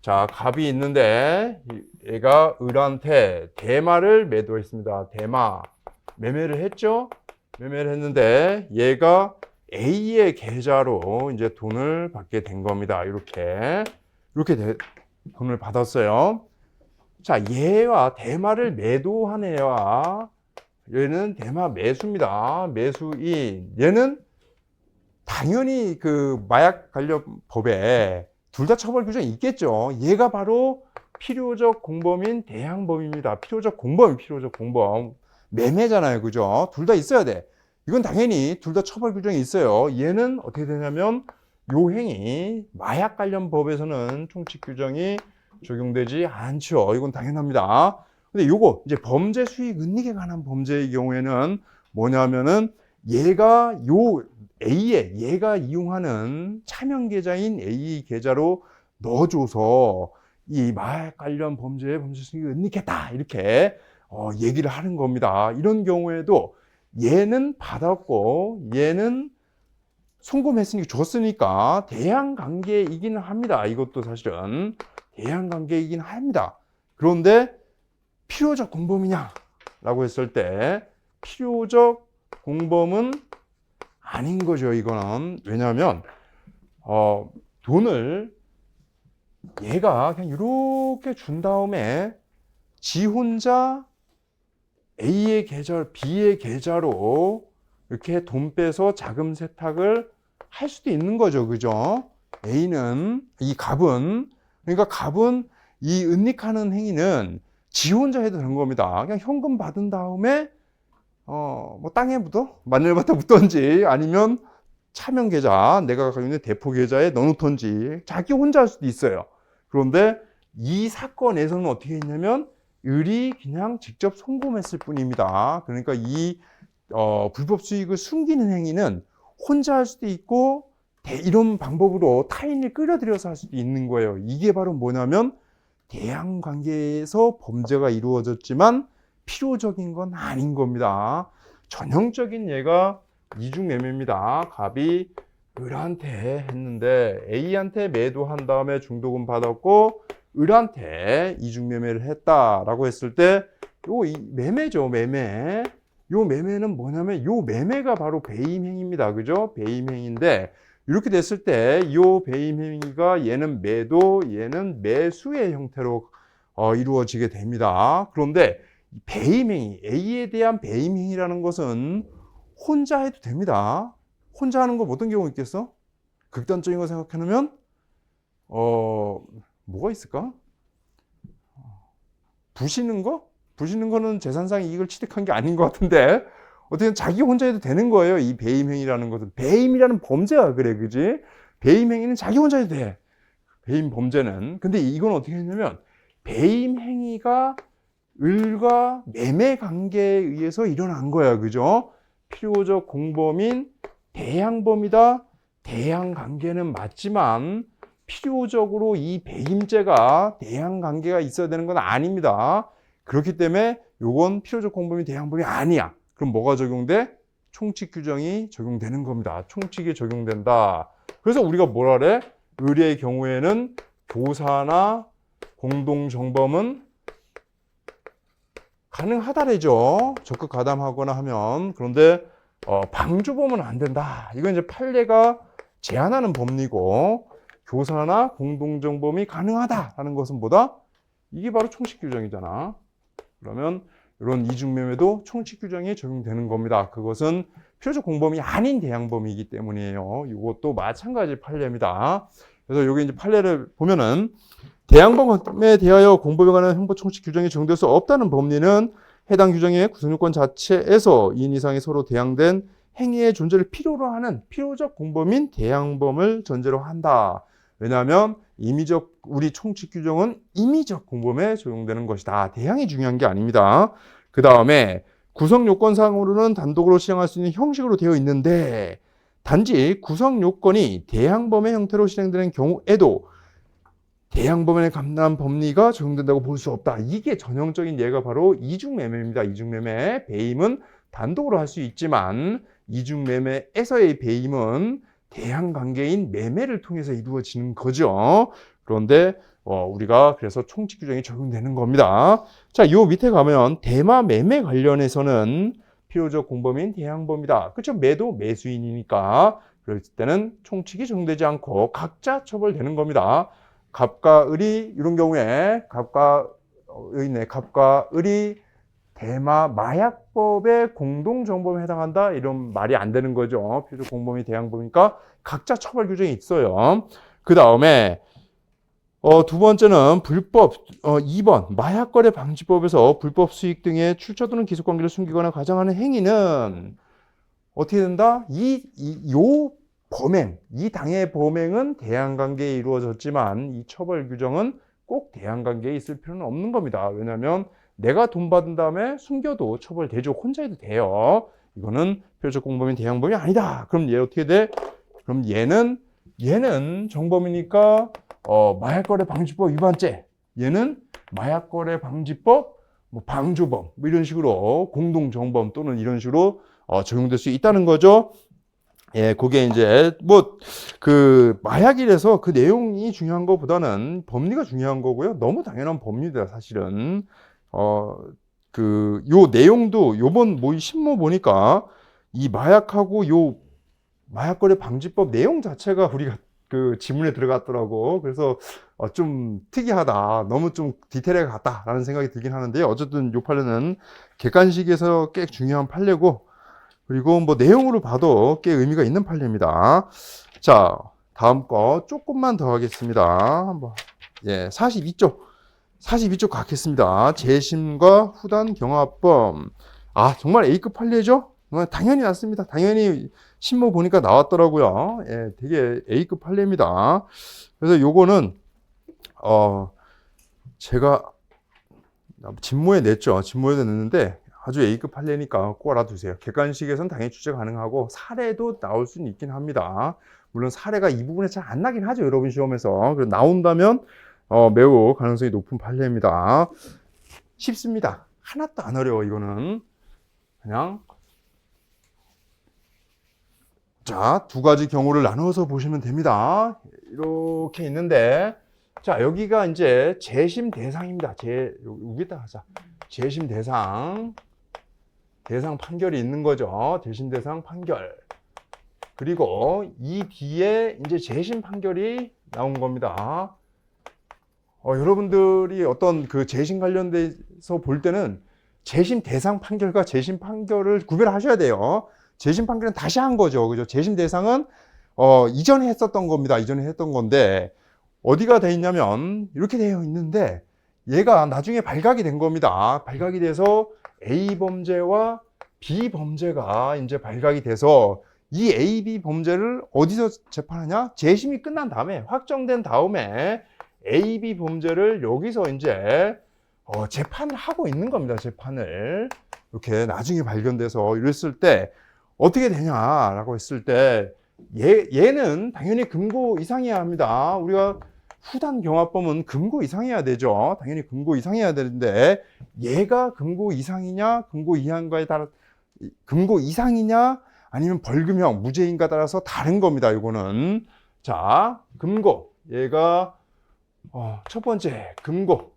자, 갑이 있는데 얘가 을한테 대마를 매도했습니다. 대마. 매매를 했죠? 매매를 했는데 얘가 A의 계좌로 이제 돈을 받게 된 겁니다. 이렇게 돈을 받았어요. 자, 얘와 대마를 매도한 애와 얘는 대마 매수입니다. 매수인. 얘는 당연히 그 마약 관련 법에 둘 다 처벌 규정이 있겠죠. 얘가 바로 필요적 공범인 대항범입니다. 필요적 공범. 매매잖아요. 그죠? 둘 다 있어야 돼. 이건 당연히 둘 다 처벌 규정이 있어요. 얘는 어떻게 되냐면 요 행위 마약 관련 법에서는 총칙 규정이 적용되지 않죠. 이건 당연합니다. 근데 요거 이제 범죄 수익 은닉에 관한 범죄의 경우에는 뭐냐면은 얘가 얘가 이용하는 차명 계좌인 A 계좌로 넣어줘서 이 마약 관련 범죄 수익을 은닉했다 이렇게 얘기를 하는 겁니다. 이런 경우에도 얘는 받았고 얘는 송금했으니까 줬으니까 대항관계이기는 합니다. 이것도 사실은 대항관계이긴 합니다. 그런데 필요적 공범이냐 라고 했을 때 필요적 공범은 아닌 거죠. 이거는 왜냐하면 돈을 얘가 그냥 이렇게 준 다음에 지 혼자 A의 계좌, B의 계좌로 이렇게 돈 빼서 자금 세탁을 할 수도 있는 거죠. 그죠? A는, 이 갑은, 그러니까 갑은 이 은닉하는 행위는 지 혼자 해도 되는 겁니다. 그냥 현금 받은 다음에, 뭐 땅에 묻어? 마늘밭에 묻던지 아니면 차명 계좌, 내가 가지고 있는 대포 계좌에 넣어놓던지 자기 혼자 할 수도 있어요. 그런데 이 사건에서는 어떻게 했냐면 을이 그냥 직접 송금했을 뿐입니다. 그러니까 이 불법 수익을 숨기는 행위는 혼자 할 수도 있고 이런 방법으로 타인을 끌어들여서 할 수도 있는 거예요. 이게 바로 뭐냐면 대항관계에서 범죄가 이루어졌지만 필요적인 건 아닌 겁니다. 전형적인 예가 이중매매입니다. 갑이 을한테 했는데 A한테 매도한 다음에 중도금 받았고 을한테 이중매매를 했다라고 했을 때 요 매매죠. 매매. 요 매매는 뭐냐면 요 매매가 바로 배임행위입니다. 그죠? 배임행위인데 이렇게 됐을 때 요 배임행위가 얘는 매도, 얘는 매수의 형태로 이루어지게 됩니다. 그런데 배임행위, A에 대한 배임행위라는 것은 혼자 해도 됩니다. 혼자 하는 거 어떤 경우 있겠어? 극단적인 거 생각해 놓으면 뭐가 있을까? 부시는 거? 부시는 거는 재산상 이익을 취득한 게 아닌 것 같은데 어떻게 자기 혼자 해도 되는 거예요. 이 배임행위라는 것은. 배임이라는 범죄가 그래, 그지? 배임행위는 자기 혼자 해도 돼. 배임 범죄는. 근데 이건 어떻게 했냐면 배임행위가 을과 매매 관계에 의해서 일어난 거야, 그죠? 필요적 공범인 대항범이다. 대항관계는 맞지만 필요적으로 이 배임죄가 대항관계가 있어야 되는 건 아닙니다. 그렇기 때문에 요건 필요적 공범이 대항범이 아니야. 그럼 뭐가 적용돼? 총칙 규정이 적용되는 겁니다. 총칙이 적용된다. 그래서 우리가 뭐라 그래? 을의 경우에는 교사나 공동정범은 가능하다래죠. 적극 가담하거나 하면. 그런데 방조범은 안 된다. 이건 이제 판례가 제한하는 법리고 교사나 공동정범이 가능하다라는 것은 뭐다? 이게 바로 총칙 규정이잖아. 그러면 이런 이중매매도 총칙 규정이 적용되는 겁니다. 그것은 필요적 공범이 아닌 대항범이기 때문이에요. 이것도 마찬가지 판례입니다. 그래서 여기 이제 판례를 보면은 대항범에 대하여 공범에 관한 형법 총칙 규정이 적용될 수 없다는 법리는 해당 규정의 구성요건 자체에서 2인 이상이 서로 대항된 행위의 존재를 필요로 하는 필요적 공범인 대항범을 전제로 한다. 왜냐하면 우리 총칙 규정은 임의적 공범에 적용되는 것이다. 대항이 중요한 게 아닙니다. 그 다음에 구성 요건상으로는 단독으로 실행할 수 있는 형식으로 되어 있는데 단지 구성 요건이 대항범의 형태로 실행되는 경우에도 대항범에 관한 법리가 적용된다고 볼 수 없다. 이게 전형적인 예가 바로 이중매매입니다. 이중매매. 배임은 단독으로 할 수 있지만 이중매매에서의 배임은 대항관계인 매매를 통해서 이루어지는 거죠. 그런데 우리가 그래서 총칙 규정이 적용되는 겁니다. 자, 요 밑에 가면 대마 매매 관련해서는 필요적 공범인 대항범이다. 그렇죠? 매도 매수인이니까 그럴 때는 총칙이 적용되지 않고 각자 처벌되는 겁니다. 갑과 을이 이런 경우에 갑과 을이 대마 마약법의 공동정범에 해당한다 이런 말이 안 되는 거죠. 필요적 공범이 대항범이니까 각자 처벌 규정이 있어요. 그 다음에 두 번째는 불법 2번 마약거래 방지법에서 불법 수익 등의 출처 또는 기속관계를 숨기거나 가장하는 행위는 어떻게 된다? 요 범행, 이 당의 범행은 대항관계에 이루어졌지만 이 처벌 규정은 꼭 대항관계에 있을 필요는 없는 겁니다. 왜냐하면 내가 돈 받은 다음에 숨겨도 처벌되죠. 혼자 해도 돼요. 이거는 필요적 공범인 대항범이 아니다. 그럼 얘 어떻게 돼? 그럼 얘는 정범이니까 마약거래 방지법 위반죄. 얘는 마약거래 방지법 방조범 이런 식으로 공동정범 또는 이런 식으로 적용될 수 있다는 거죠. 예, 그게 이제 그 마약이라서 그 내용이 중요한 것보다는 법리가 중요한 거고요. 너무 당연한 법리다 사실은. 요 내용도 요번 신문 보니까 이 마약하고 요 마약거래 방지법 내용 자체가 우리가 그 지문에 들어갔더라고. 그래서 좀 특이하다. 너무 좀 디테일하게 갔다라는 생각이 들긴 하는데요. 어쨌든 요 판례는 객관식에서 꽤 중요한 판례고, 그리고 내용으로 봐도 꽤 의미가 있는 판례입니다. 자, 다음 거 조금만 더 하겠습니다. 한번. 예, 42쪽 가겠습니다. 재심과 후단 경합범. 정말 A급 판례죠? 당연히 났습니다. 당연히 신문 보니까 나왔더라고요. 예, 되게 A급 판례입니다. 그래서 요거는, 제가 진모에 냈죠. 진모에 냈는데 아주 A급 판례니까 꼭 알아두세요. 객관식에서는 당연히 출제 가능하고 사례도 나올 수는 있긴 합니다. 물론 사례가 이 부분에 잘 안 나긴 하죠. 여러분 시험에서. 그래서 나온다면 매우 가능성이 높은 판례입니다. 쉽습니다. 하나도 안 어려워 이거는. 그냥 자, 두 가지 경우를 나누어서 보시면 됩니다. 이렇게 있는데, 자, 여기가 이제 재심 대상입니다. 여기다 하자. 재심 대상 판결이 있는 거죠. 재심 대상 판결. 그리고 이 뒤에 이제 재심 판결이 나온 겁니다. 여러분들이 어떤 그 재심 관련돼서 볼 때는 재심 대상 판결과 재심 판결을 구별하셔야 돼요. 재심 판결은 다시 한 거죠. 그죠? 재심 대상은 이전에 했었던 겁니다. 이전에 했던 건데 어디가 돼 있냐면 이렇게 되어 있는데 얘가 나중에 발각이 된 겁니다. 발각이 돼서 A 범죄와 B 범죄가 이제 발각이 돼서 이 A, B 범죄를 어디서 재판하냐? 재심이 끝난 다음에 확정된 다음에 A, B 범죄를 여기서 이제 재판을 하고 있는 겁니다. 재판을 이렇게 나중에 발견돼서 이랬을 때 어떻게 되냐라고 했을 때 얘는 당연히 금고 이상이어야 합니다. 우리가 후단 경합범은 금고 이상이어야 되죠. 당연히 금고 이상이어야 되는데 얘가 금고 이상이냐 금고 이하인가에 따라 금고 이상이냐 아니면 벌금형 무죄인가 따라서 다른 겁니다. 이거는 자 금고 얘가 첫 번째 금고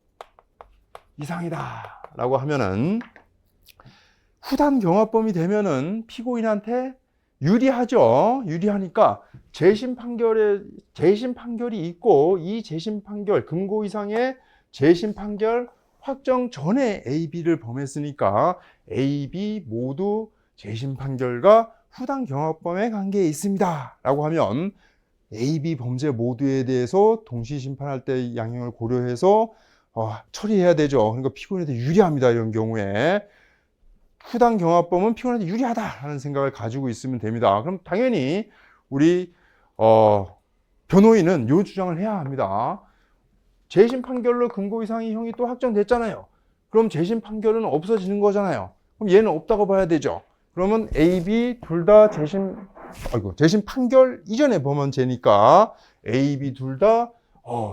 이상이다 라고 하면은 후단 경합범이 되면은 피고인한테 유리하죠. 유리하니까 재심 판결이 있고 이 재심 판결 금고 이상의 재심 판결 확정 전에 A, B를 범했으니까 A, B 모두 재심 판결과 후단 경합범의 관계에 있습니다 라고 하면 A, B 범죄 모두에 대해서 동시 심판할 때 양형을 고려해서 처리해야 되죠. 그러니까 피고인한테 유리합니다. 이런 경우에 후단 경합범은 피고인한테 유리하다라는 생각을 가지고 있으면 됩니다. 그럼 당연히 우리 변호인은 이 주장을 해야 합니다. 재심 판결로 금고 이상의 형이 또 확정됐잖아요. 그럼 재심 판결은 없어지는 거잖아요. 그럼 얘는 없다고 봐야 되죠. 그러면 A, B 둘 다 재심 판결 이전에 범한 죄니까 A, B 둘 다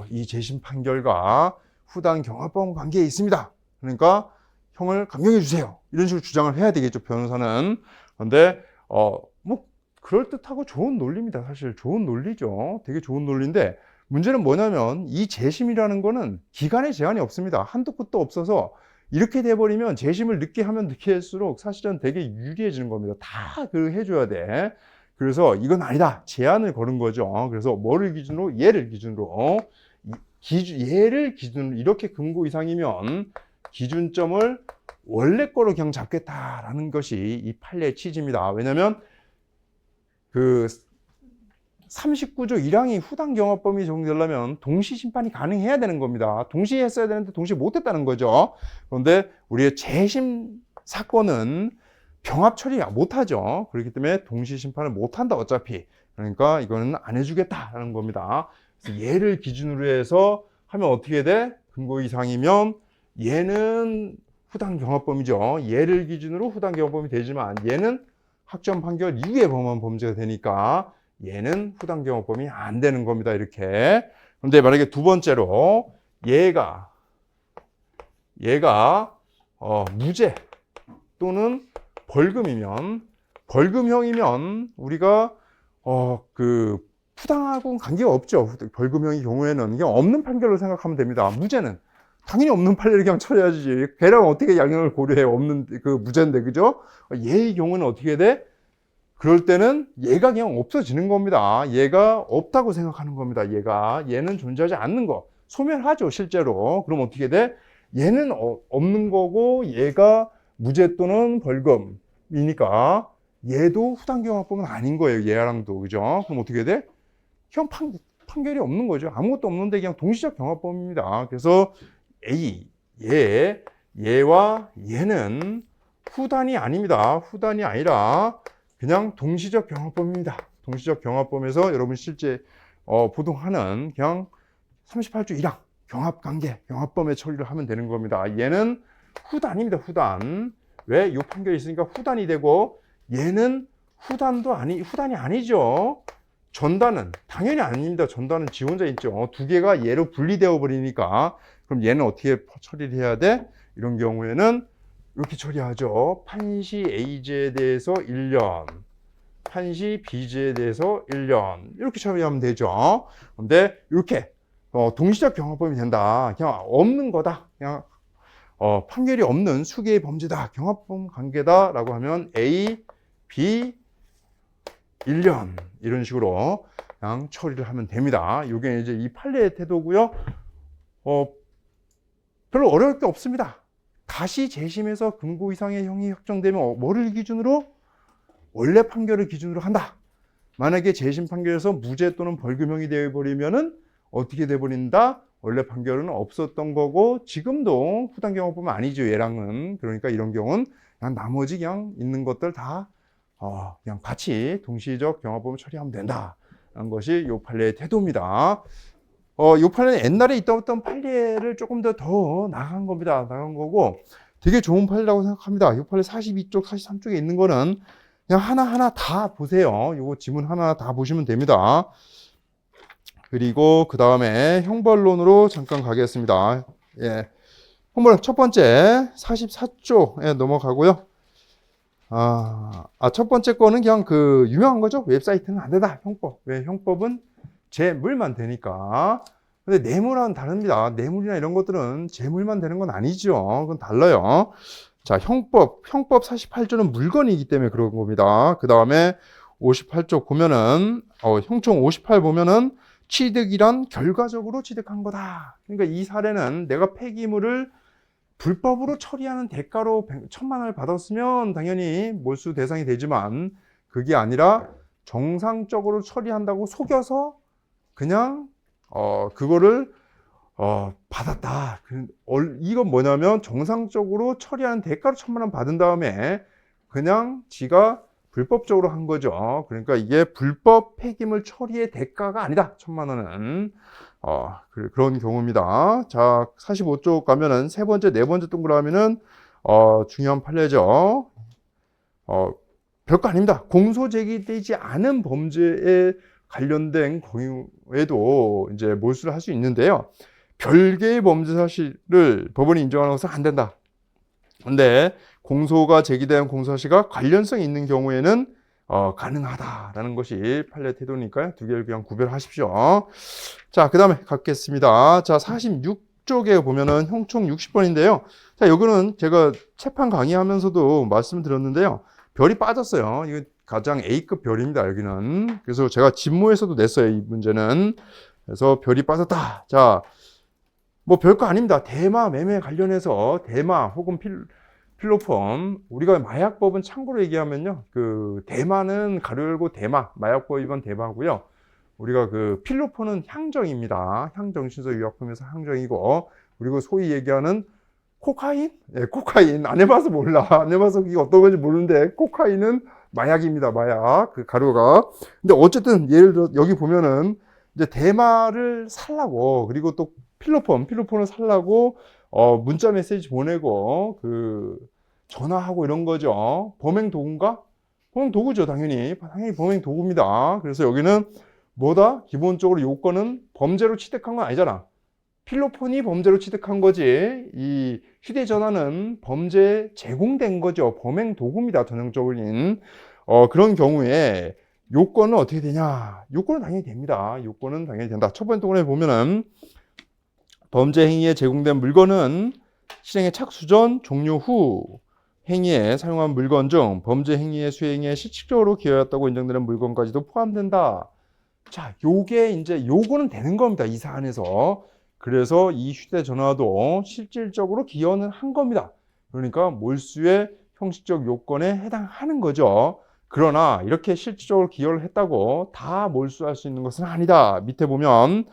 이 재심 판결과 후단 경합범 관계에 있습니다. 그러니까 형을 감경해 주세요. 이런 식으로 주장을 해야 되겠죠, 변호사는. 그런데 그럴듯하고 좋은 논리입니다. 사실 좋은 논리죠. 되게 좋은 논리인데 문제는 뭐냐면 이 재심이라는 거는 기간에 제한이 없습니다. 한도 끝도 없어서 이렇게 돼버리면 재심을 늦게 하면 늦게 할수록 사실은 되게 유리해지는 겁니다. 다 해줘야 돼. 그래서 이건 아니다. 제한을 거는 거죠. 그래서 뭐를 기준으로? 얘를 기준으로. 얘를 기준으로 이렇게 금고 이상이면 기준점을 원래 거로 그냥 잡겠다라는 것이 이 판례의 취지입니다. 왜냐하면 그 39조 1항이 후단 경합범이 적용되려면 동시 심판이 가능해야 되는 겁니다. 동시에 했어야 되는데 동시에 못했다는 거죠. 그런데 우리의 재심 사건은 병합 처리 못하죠. 그렇기 때문에 동시 심판을 못한다 어차피. 그러니까 이거는 안 해주겠다라는 겁니다. 그래서 얘를 기준으로 해서 하면 어떻게 돼? 금고 이상이면 얘는 후단 경합범이죠. 얘를 기준으로 후단 경합범이 되지만 얘는 확정 판결 이후에 범한 범죄가 되니까 얘는 후단 경합범이 안 되는 겁니다. 이렇게. 그런데 만약에 두 번째로 얘가 무죄 또는 벌금이면 벌금형이면 우리가 그 부당하고는 관계가 없죠. 벌금형의 경우에는 그냥 없는 판결로 생각하면 됩니다. 무죄는 당연히 없는 판례를 그냥 처리하지. 걔랑 어떻게 양형을 고려해? 없는 그 무죄인데, 그죠? 얘의 경우는 어떻게 돼? 그럴 때는 얘가 그냥 없어지는 겁니다. 얘가 없다고 생각하는 겁니다. 얘는 존재하지 않는 거. 소멸하죠, 실제로. 그럼 어떻게 돼? 얘는 없는 거고 얘가 무죄 또는 벌금이니까 얘도 후단경합범은 아닌 거예요. 얘랑도. 그죠? 그럼 어떻게 돼? 그냥 판결이 없는 거죠. 아무것도 없는데 그냥 동시적 경합범입니다. 그래서 얘와 얘는 후단이 아닙니다. 후단이 아니라 그냥 동시적 경합범입니다. 동시적 경합범에서 여러분 실제 보통하는 그냥 38조 1항 경합관계, 경합범의 처리를 하면 되는 겁니다. 얘는 후단입니다. 후단. 왜? 이 판결이 있으니까 후단이 되고 얘는 후단이 아니죠. 전단은 당연히 아닙니다. 전단은 지원자 있죠. 두 개가 얘로 분리되어 버리니까 그럼 얘는 어떻게 처리를 해야 돼? 이런 경우에는 이렇게 처리하죠. 판시 A제에 대해서 1년, 판시 B제에 대해서 1년 이렇게 처리하면 되죠. 근데 이렇게 동시적 경합범이 된다. 그냥 없는 거다. 그냥 판결이 없는 수개의 범죄다. 경합범 관계다라고 하면 A, B, 1년 이런 식으로 그냥 처리를 하면 됩니다. 이게 이제 이 판례의 태도고요. 별로 어려울 게 없습니다. 다시 재심해서 금고 이상의 형이 확정되면 뭐를 기준으로? 원래 판결을 기준으로 한다. 만약에 재심 판결에서 무죄 또는 벌금형이 되어버리면은 어떻게 돼버린다? 원래 판결은 없었던 거고 지금도 후단 경합범은 아니죠. 얘랑은. 그러니까 이런 경우는 그냥 나머지 그냥 있는 것들 다 그냥 같이 동시적 경합범을 처리하면 된다라는 것이 이 판례의 태도입니다. 이 판례는 옛날에 있던 판례를 조금 더 나간 겁니다. 나간 거고 되게 좋은 판례라고 생각합니다. 이 판례 42쪽, 43쪽에 있는 거는 그냥 하나하나 다 보세요. 이거 지문 하나 다 보시면 됩니다. 그리고 그 다음에 형벌론으로 잠깐 가겠습니다. 예. 형벌 첫 번째 44조에 넘어가고요. 첫 번째 거는 그냥 그 유명한 거죠. 웹사이트는 안 된다. 형법. 왜? 형법은 재물만 되니까. 근데 뇌물은 다릅니다. 뇌물이나 이런 것들은 재물만 되는 건 아니죠. 그건 달라요. 자, 형법 48조는 물건이기 때문에 그런 겁니다. 그 다음에 58조 보면은, 형총 58 보면은 취득이란 결과적으로 취득한 거다. 그러니까 이 사례는 내가 폐기물을 불법으로 처리하는 대가로 1,000만 원을 받았으면 당연히 몰수 대상이 되지만 그게 아니라 정상적으로 처리한다고 속여서 그냥 그거를 받았다. 이건 뭐냐면 정상적으로 처리하는 대가로 1,000만 원 받은 다음에 그냥 지가 불법적으로 한 거죠. 그러니까 이게 불법 폐기물 처리의 대가가 아니다. 1,000만 원은. 그런 경우입니다. 자, 45쪽 가면은 세 번째, 네 번째 동그라미는 중요한 판례죠. 별거 아닙니다. 공소 제기되지 않은 범죄에 관련된 경우에도 이제 몰수를 할 수 있는데요. 별개의 범죄 사실을 법원이 인정하는 것은 안 된다. 근데 공소가 제기된 공소 사실과 관련성이 있는 경우에는 가능하다라는 것이 판례 태도니까요. 두 개를 그냥 구별하십시오. 자, 그 다음에 갖겠습니다. 자, 46쪽에 보면은 형총 60번인데요. 자, 여기는 제가 재판 강의하면서도 말씀드렸는데요. 별이 빠졌어요. 이거 가장 A급 별입니다. 여기는. 그래서 제가 집모에서도 냈어요. 이 문제는. 그래서 별이 빠졌다. 자, 뭐 별거 아닙니다. 대마 매매 관련해서 대마 혹은 필로폰, 우리가 마약법은 참고로 얘기하면요, 그 대마는 가로 열고 대마, 마약법 위반 대마고요. 우리가 그 필로폰은 향정입니다. 향정신소 유약품에서 향정이고, 그리고 소위 얘기하는 코카인? 네, 코카인. 안 해봐서 몰라. 안 해봐서 이게 어떤 건지 모르는데, 코카인은 마약입니다. 마약. 그 가루가. 근데 어쨌든 예를 들어 여기 보면은 이제 대마를 살라고, 그리고 또 필로폰을 살라고 문자 메시지 보내고 전화하고 이런 거죠. 범행 도구인가? 범행 도구죠, 당연히 범행 도구입니다. 그래서 여기는 뭐다? 기본적으로 요건은 범죄로 취득한 건 아니잖아. 필로폰이 범죄로 취득한 거지. 이 휴대전화는 범죄에 제공된 거죠. 범행 도구입니다, 전형적인. 그런 경우에 요건은 어떻게 되냐? 요건은 당연히 됩니다. 요건은 당연히 된다. 첫 번째 동안에 보면은 범죄 행위에 제공된 물건은 실행의 착수 전, 종료 후 행위에 사용한 물건 중 범죄 행위의 수행에 실질적으로 기여했다고 인정되는 물건까지도 포함된다. 자, 요게 이제 요거는 되는 겁니다. 이 사안에서. 그래서 이 휴대전화도 실질적으로 기여는 한 겁니다. 그러니까 몰수의 형식적 요건에 해당하는 거죠. 그러나 이렇게 실질적으로 기여를 했다고 다 몰수할 수 있는 것은 아니다. 밑에 보면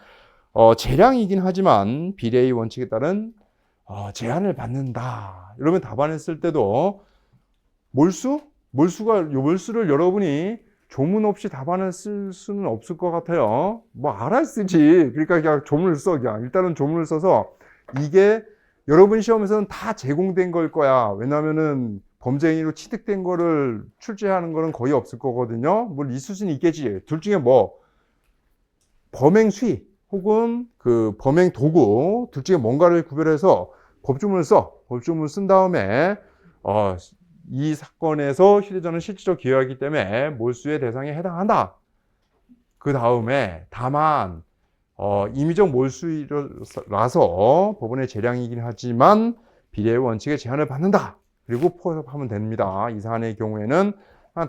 재량이긴 하지만 비례의 원칙에 따른 제한을 받는다. 이러면 답안했을 때도 몰수를 여러분이 조문 없이 답안을 쓸 수는 없을 것 같아요. 뭐 알아야 쓰지. 그러니까 그냥 조문을 써. 그냥 일단은 조문을 써서 이게 여러분 시험에서는 다 제공된 걸 거야. 왜냐하면은 범죄 행위로 취득된 거를 출제하는 거는 거의 없을 거거든요. 뭐 이 수준이 있겠지. 둘 중에 뭐 범행 수위 혹은 그 범행 도구 둘 중에 뭔가를 구별해서 법조문을 써. 법조문을 쓴 다음에 이 사건에서 휴대전화는 실질적으로 기여하기 때문에 몰수의 대상에 해당한다. 그 다음에 다만 임의적 몰수라서 법원의 재량이긴 하지만 비례의 원칙에 제한을 받는다. 그리고 포함하면 됩니다. 이 사안의 경우에는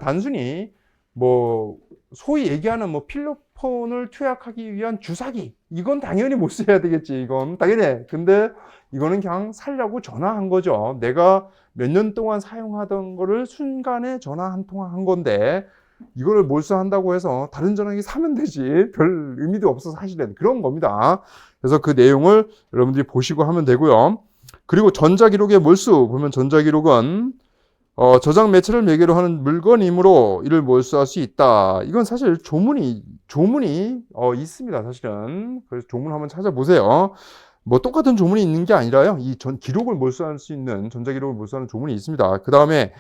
단순히 뭐 소위 얘기하는 뭐 필로폰을 투약하기 위한 주사기 이건 당연히 못 써야 되겠지. 이건 당연히. 근데 이거는 그냥 살려고 전화한 거죠. 내가 몇 년 동안 사용하던 거를 순간에 전화 한 통화 한 건데 이거를 몰수한다고 해서 다른 전화기 사면 되지. 별 의미도 없어 사실은. 그런 겁니다. 그래서 그 내용을 여러분들이 보시고 하면 되고요. 그리고 전자기록의 몰수 보면 전자기록은 저장 매체를 매개로 하는 물건이므로 이를 몰수할 수 있다. 이건 사실 조문이 있습니다. 사실은. 그래서 조문 한번 찾아보세요. 뭐 똑같은 조문이 있는 게 아니라요. 이 기록을 몰수할 수 있는 전자기록을 몰수하는 조문이 있습니다. 그 다음에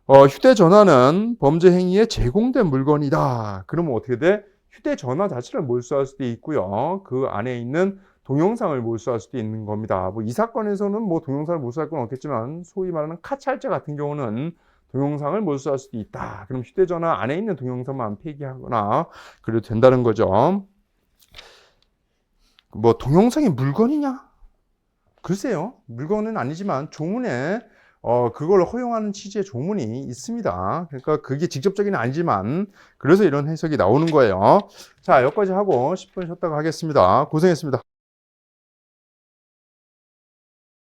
휴대전화는 범죄 행위에 제공된 물건이다. 그러면 어떻게 돼? 휴대전화 자체를 몰수할 수도 있고요. 그 안에 있는 동영상을 몰수할 수도 있는 겁니다. 뭐 이 사건에서는 뭐 동영상을 몰수할 건 없겠지만 소위 말하는 카찰자 같은 경우는 동영상을 몰수할 수도 있다. 그럼 휴대전화 안에 있는 동영상만 폐기하거나 그래도 된다는 거죠. 뭐 동영상이 물건이냐? 글쎄요. 물건은 아니지만 조문에 그걸 허용하는 취지의 조문이 있습니다. 그러니까 그게 직접적인 아니지만 그래서 이런 해석이 나오는 거예요. 자, 여기까지 하고 10분 쉬었다가 하겠습니다. 고생했습니다.